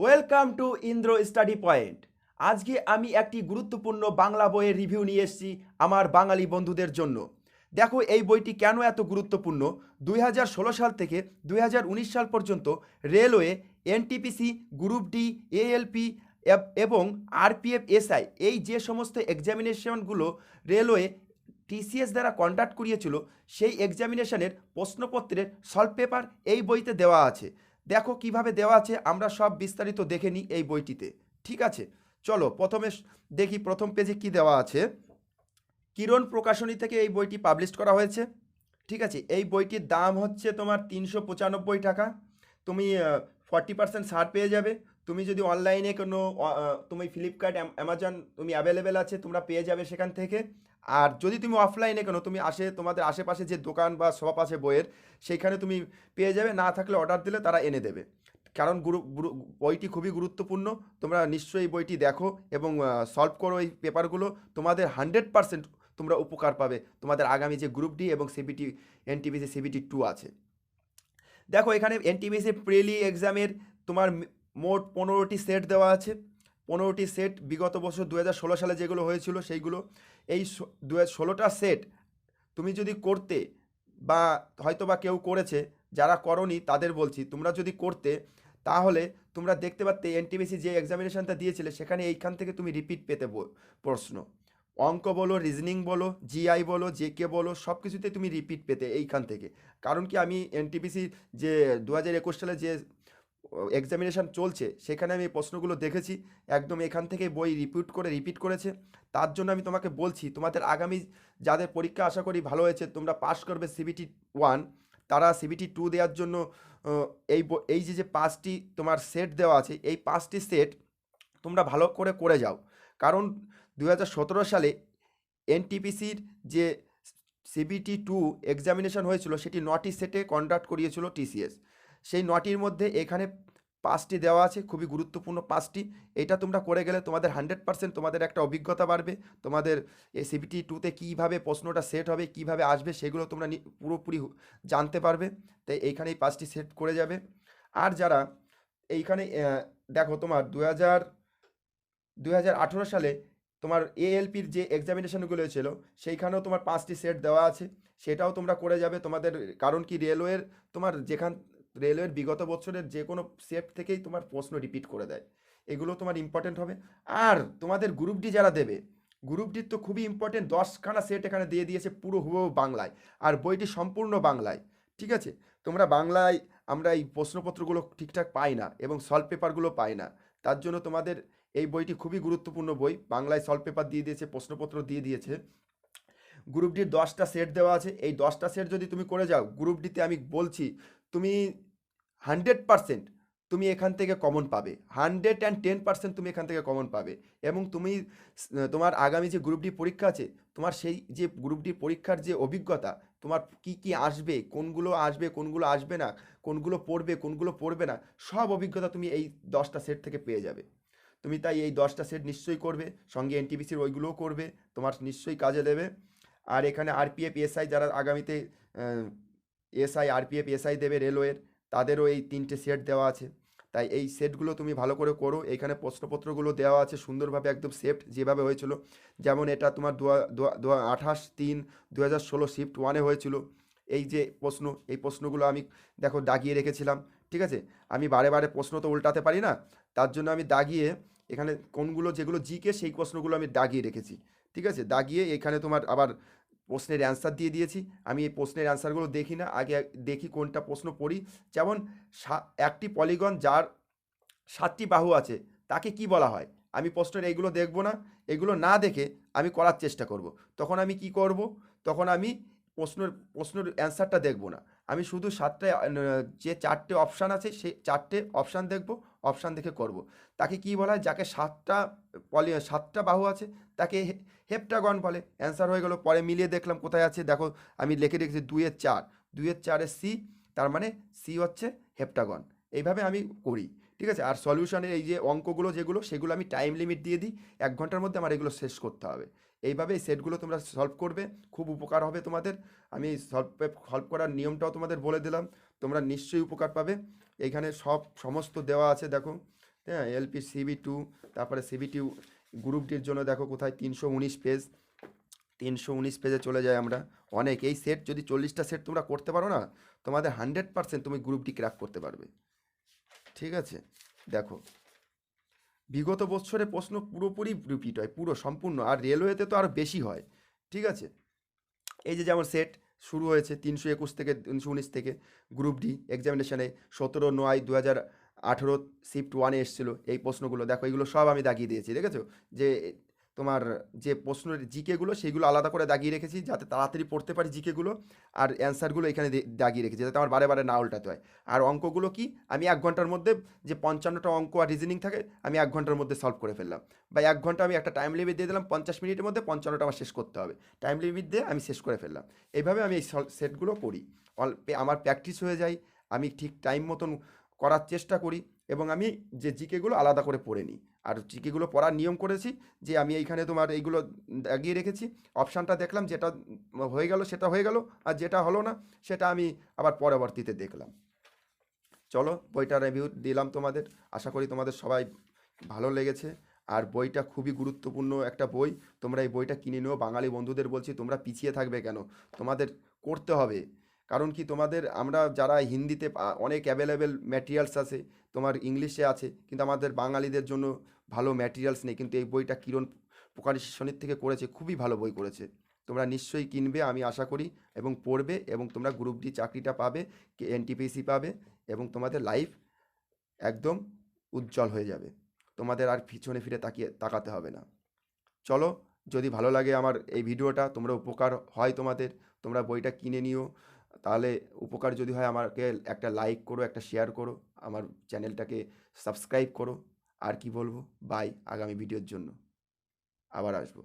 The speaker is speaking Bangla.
Welcome to Indra study point. আজকে আমি একটি গুরুত্বপূর্ণ বাংলা বইয়ের রিভিউ নিয়ে এসেছি আমার বাঙালি বন্ধুদের জন্য। দেখো এই বইটি কেন এত গুরুত্বপূর্ণ। 2016 সাল থেকে 2019 সাল পর্যন্ত railway, NTPC, group D, ALP এবং আরপিএফ এসআই এই যে সমস্ত এক্সামিনেশনগুলো রেলওয়ে টিসিএস দ্বারা কন্ডাক্ট করিয়েছিল, সেই এক্সামিনেশনের প্রশ্নপত্রের সলভ পেপার এই বইতে দেওয়া আছে। দেখো কিভাবে দেওয়া আছে, আমরা সব বিস্তারিত দেখে নিই এই বইটিতে। ঠিক আছে, চলো প্রথমে দেখি প্রথম পেজে কি দেওয়া আছে। কিরণ প্রকাশনী থেকে এই বইটি পাবলিশ করা হয়েছে। ঠিক আছে, এই বইটির দাম হচ্ছে তোমার 395 টাকা। তুমি 40% ছাড় পেয়ে যাবে। তুমি যদি অনলাইনে কোনো তুমি ফ্লিপকার্ট, অ্যামাজন তুমি অ্যাভেলেবেল আছে, তোমরা পেয়ে যাবে সেখান থেকে। আর যদি তুমি অফলাইনে কোনো তুমি তোমাদের আশেপাশে যে দোকান বা শপ আছে বইয়ের, সেইখানে তুমি পেয়ে যাবে। না থাকলে অর্ডার দিলে তারা এনে দেবে। কারণ বইটি খুবই গুরুত্বপূর্ণ। তোমরা নিশ্চয়ই এই বইটি দেখো এবং সলভ করো এই পেপারগুলো। তোমাদের 100% তোমরা উপকার পাবে তোমাদের আগামী যে গ্রুপ ডি এবং সিবিটি, এনটিপিসি সিবিটি 2 আছে। দেখো এখানে এনটিপিসি প্রিলি এক্সামের তোমার মোট 15টি সেট দেওয়া আছে। 15টি সেট বিগত বছর 2016 সালে যেগুলো হয়েছিল সেইগুলো। এই 16টা সেট তুমি যদি করতে, বা হয়তো বা কেউ করেছে, যারা করনি তাদের বলছি, তোমরা যদি করতে তাহলে তোমরা দেখতে পারতে এনটিপিসি যে এক্সামিনেশনটা দিয়েছিলে সেখানে এইখান থেকে তুমি রিপিট পেতে প্রশ্ন। অঙ্ক বলো, রিজনিং বলো, জিআই বলো, জেকে বলো, সব কিছুতে তুমি রিপিট পেতে এইখান থেকে। কারণ কি, আমি এনটিপিসি যে 2021 সালে যে এক্সামিনেশন চলছে সেখানে আমি প্রশ্নগুলো দেখেছি, একদম এখান থেকে বই রিপিট করেছে। তার জন্য আমি তোমাকে বলছি, তোমাদের আগামী যাদের পরীক্ষা আশা করি ভালো হয়েছে, তোমরা পাস করবে সিবিটি 1, তারা সিবিটি 2 দেওয়ার জন্য এই যে 5টি তোমার সেট দেওয়া আছে, এই 5টি সেট তোমরা ভালো করে করে যাও। কারণ 2017 সালে এনটিপিসির যে সিবিটি 2 এক্সামিনেশন হয়েছিল সেটি 9টি সেটে কন্ডাক্ট করিয়েছিল টিসিএস। সেই 9টির মধ্যে এখানে 5টি দেওয়া আছে, খুবই গুরুত্বপূর্ণ 5টি। এটা তোমরা করে গেলে তোমাদের 100% তোমাদের একটা অভিজ্ঞতা বাড়বে। তোমাদের এই সিবিটি 2তে কীভাবে প্রশ্নটা সেট হবে, কিভাবে আসবে, সেগুলো তোমরা পুরোপুরি জানতে পারবে। তাই এইখানে এই 5টি সেট করে যাবে। আর যারা এইখানে দেখো তোমার 2018 সালে তোমার এএলপির যে এক্সামিনেশনগুলো ছিল সেইখানেও তোমার 5টি সেট দেওয়া আছে, সেটাও তোমরা করে যাবে তোমাদের। কারণ কি, রেলওয়ের বিগত বছরের যে কোনো সেট থেকেই তোমার প্রশ্ন রিপিট করে দেয়, এগুলো তোমার ইম্পর্টেন্ট হবে। আর তোমাদের গ্রুপ ডি যারা দেবে, গ্রুপ ডির তো খুবই ইম্পর্টেন্ট, 10খানা সেট এখানে দিয়ে দিয়েছে পুরো হুবহু বাংলায়, আর বইটি সম্পূর্ণ বাংলায়। ঠিক আছে, তোমরা বাংলায়, আমরা এই প্রশ্নপত্রগুলো ঠিকঠাক পাই না এবং সলভ পেপারগুলো পাই না, তার জন্য তোমাদের এই বইটি খুবই গুরুত্বপূর্ণ বই। বাংলায় সলভ পেপার দিয়ে দিয়েছে, প্রশ্নপত্র দিয়ে দিয়েছে। গ্রুপ ডির 10টা সেট দেওয়া আছে, এই 10টা সেট যদি তুমি করে যাও গ্রুপ ডিতে, আমি বলছি তুমি 100% তুমি এখান থেকে কমন পাবে। 110% তুমি এখান থেকে কমন পাবে। এবং তুমি তোমার আগামী যে গ্রুপ ডি পরীক্ষা আছে, তোমার সেই যে গ্রুপ ডি পরীক্ষার যে অভিজ্ঞতা, তোমার কি কি আসবে, কোনগুলো আসবে, কোনগুলো আসবে না, কোনগুলো পড়বে, কোনগুলো পড়বে না, সব অভিজ্ঞতা তুমি এই 10টা সেট থেকে পেয়ে যাবে। তুমি তাই এই 10টা সেট নিশ্চয়ই করবে, সঙ্গে এনটিপিসির ওইগুলোও করবে, তোমার নিশ্চয়ই কাজে দেবে। আর এখানে আরপিএফ এসআই যারা আগামীতে এসআই, আরপিএফ এসআই দেবে রেলওয়ের, তাদেরও এই 3টে সেট দেওয়া আছে। তাই এই সেটগুলো তুমি ভালো করে করো। এইখানে প্রশ্নপত্রগুলো দেওয়া আছে সুন্দরভাবে, একদম সেফট যেভাবে হয়েছিল। যেমন এটা তোমার 28/3/2016 শিফট 1-এ হয়েছিল। এই যে প্রশ্ন, এই প্রশ্নগুলো আমি দেখো দাগিয়ে রেখেছিলাম। ঠিক আছে, আমি বারে বারে প্রশ্ন তো উল্টাতে পারি না, তার জন্য আমি দাগিয়ে এখানে কোনগুলো, যেগুলো জিকে, সেই প্রশ্নগুলো আমি দাগিয়ে রেখেছি। ঠিক আছে, দাগিয়ে এখানে তোমার আবার প্রশ্নের অ্যান্সার দিয়ে দিয়েছি। আমি এই প্রশ্নের অ্যান্সারগুলো দেখি না, আগে দেখি কোনটা প্রশ্ন পড়ি। যেমন একটি পলিগন যার 7টি বাহু আছে তাকে কি বলা হয়, আমি প্রশ্নের এইগুলো দেখব না, এগুলো না দেখে আমি করার চেষ্টা করব। তখন আমি কি করব, তখন আমি প্রশ্নের অ্যান্সারটা দেখব না, আমি শুধু যে 4টে অপশান আছে সেই 4টে অপশান দেখব, অপশান দেখে করব। তাকে কি বলা হয়, যাকে 7টা বাহু আছে তাকে হেপ্টাগন বলে। অ্যান্সার হয়ে গেল। পরে মিলিয়ে দেখলাম কোথায় আছে, দেখো আমি লিখে রেখেছি 2-4, 2-4 সি, তার মানে সি হচ্ছে হেপ্টাগন। এইভাবে আমি করি। ঠিক আছে, আর সলিউশনের এই যে অঙ্কগুলো যেগুলো, সেগুলো আমি টাইম লিমিট দিয়ে দিই, 1 ঘন্টার মধ্যে আমার এগুলো শেষ করতে হবে। এইভাবে এই সেটগুলো তোমরা সলভ করবে, খুব উপকার হবে তোমাদের। আমি সলভ করার নিয়মটাও তোমাদের বলে দিলাম, তোমরা নিশ্চয়ই উপকার পাবে। এইখানে সমস্ত দেওয়া আছে, দেখো হ্যাঁ, এলপি সিবি 2, তারপরে সিবি 2 গ্রুপ ডির জন্য দেখো কোথায় 319 পেজ, 319 পেজে চলে যায় আমরা। অনেক, এই সেট যদি 40টা সেট তোমরা করতে পারো না, তোমাদের 100% তুমি গ্রুপ ডি ক্র্যাক করতে পারবে। ঠিক আছে, দেখো বিগত বছরে প্রশ্ন পুরোপুরি রিপিট হয়, পুরো সম্পূর্ণ, আর রেলওয়েতে তো আরও বেশি হয়। ঠিক আছে, এই যে যেমন সেট শুরু হয়েছে 321 থেকে 319 থেকে, গ্রুপ ডি এক্সামিনেশনে 17/9/2018 শিফট 1-এ এসেছিলো এই প্রশ্নগুলো। দেখো এগুলো সব আমি দাগিয়ে দিয়েছি, দেখেছো? যে তোমার যে প্রশ্নের জিকেগুলো সেইগুলো আলাদা করে দাগিয়ে রেখেছি যাতে তাড়াতাড়ি পড়তে পারি জিকেগুলো, আর অ্যান্সারগুলো এখানে দাগিয়ে রেখেছি যাতে আমার বারে বারে না উল্টাতে হয়। আর অঙ্কগুলো কি, আমি 1 ঘন্টার মধ্যে যে 55টা অঙ্ক আর রিজনিং থাকে আমি 1 ঘন্টার মধ্যে সলভ করে ফেললাম, বা 1 ঘন্টা আমি একটা টাইম লিমিট দিয়ে দিলাম, 50 মিনিটের মধ্যে 55টা আমার শেষ করতে হবে, টাইম লিমিট দিয়ে আমি শেষ করে ফেললাম। এইভাবে আমি এই সেটগুলো করি, আমার প্র্যাকটিস হয়ে যায়, আমি ঠিক টাইম মতন করার চেষ্টা করি, এবং আমি যে জিকেগুলো আলাদা করে পড়ে নিই। আর জিকেগুলো পড়ার নিয়ম করেছি যে আমি এইখানে তোমার এইগুলো দাগিয়ে রেখেছি, অপশানটা দেখলাম, যেটা হয়ে গেল সেটা হয়ে গেল, আর যেটা হলো না সেটা আমি আবার পরবর্তীতে দেখলাম। চলো বইটা রিভিউ দিলাম তোমাদের, আশা করি তোমাদের সবাই ভালো লেগেছে। আর বইটা খুবই গুরুত্বপূর্ণ একটা বই, তোমরা এই বইটা কিনে নিও। বাঙালি বন্ধুদের বলছি, তোমরা পিছিয়ে থাকবে কেন, তোমাদের করতে হবে। কারণ কি, তোমাদের আমরা যারা হিন্দিতে অনেক অ্যাভেলেবেল ম্যাটেরিয়ালস আছে, তোমার ইংলিশে আছে, কিন্তু আমাদের বাঙালিদের জন্য ভালো ম্যাটেরিয়ালস নেই। কিন্তু এই বইটা কিরণ প্রকাশনীর থেকে করেছে, খুবই ভালো বই করেছে। তোমরা নিশ্চয়ই কিনবে আমি আশা করি, এবং পড়বে, এবং তোমরা গ্রুপ ডি চাকরিটা পাবে, এনটিপিসি পাবে, এবং তোমাদের লাইফ একদম উজ্জ্বল হয়ে যাবে। তোমাদের আর পিছনে ফিরে তাকাতে হবে না। চলো, যদি ভালো লাগে আমার এই ভিডিওটা, তোমরা উপকার হয় তোমাদের, তোমরা বইটা কিনে নিও। তাহলে উপকার যদি হয়, আমাকে একটা লাইক করো, একটা শেয়ার করো, আমার চ্যানেলটাকে সাবস্ক্রাইব করো। আর কি বলবো, বাই, আগামী ভিডিওর জন্য আবার আসবো।